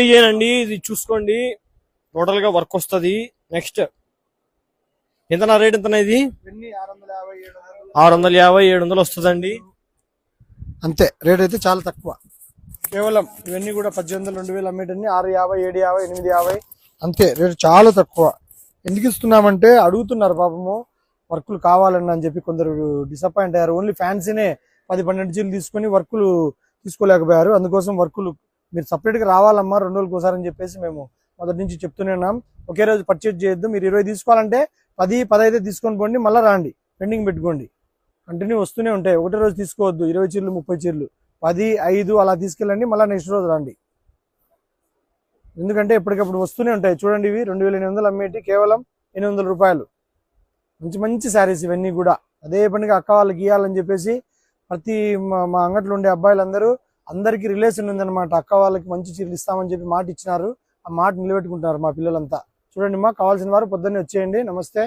చేయండి, ఇది చూసుకోండి. టోటల్ గా వర్క్ వస్తుంది. నెక్స్ట్ ఎంత నా రేట్ ఎంత ఇది 650-700 వస్తుందండి. అంతే రేట్ అయితే చాలా తక్కువ. కేవలం ఇవన్నీ కూడా 1800-2000 అమ్మేటన్ని 650, 750, 850 అంతే. రేటు చాలా తక్కువ. ఎందుకు ఇస్తున్నామంటే అడుగుతున్నారు పాపము వర్కులు కావాలన్నా అని చెప్పి. కొందరు డిసప్పాయింట్ అయ్యారు. ఓన్లీ ఫ్యాన్సీనే 10-12 చీరలు తీసుకొని వర్కులు తీసుకోలేకపోయారు. అందుకోసం వర్కులు మీరు సపరేట్ గా రావాలమ్మా 2 రోజులకు ఒకసారి అని చెప్పేసి మేము మొదటి నుంచి చెప్తూనే ఉన్నాం. ఒకే రోజు పర్చేజ్ చేయొద్దు. మీరు 20 తీసుకోవాలంటే 10-15 తీసుకొని పోండి, మళ్ళీ రాండి, పెండింగ్ పెట్టుకోండి. కంటిన్యూ వస్తూనే ఉంటాయి. ఒకటే రోజు తీసుకోవద్దు. 20 చీరలు 30 చీరలు 10, 5 అలా తీసుకెళ్ళండి, మళ్ళీ నెక్స్ట్ రోజు రండి. ఎందుకంటే ఎప్పటికప్పుడు వస్తూనే ఉంటాయి. చూడండి, ఇవి 2800 అమ్మేటి కేవలం 800 రూపాయలు. మంచి మంచి శారీస్ ఇవన్నీ కూడా. అదే పనిగా అక్క వాళ్ళకి ఇవ్వాలని చెప్పేసి ప్రతి మా అంగట్లో ఉండే అబ్బాయిలందరూ అందరికీ రిలేషన్ ఉందన్నమాట. అక్క వాళ్ళకి మంచి చీరలు ఇస్తామని చెప్పి మాట ఇచ్చినారు. ఆ మాట నిలబెట్టుకుంటున్నారు మా పిల్లలంతా. చూడండి, మా కావాల్సిన వారు పొద్దున్నే వచ్చేయండి. నమస్తే.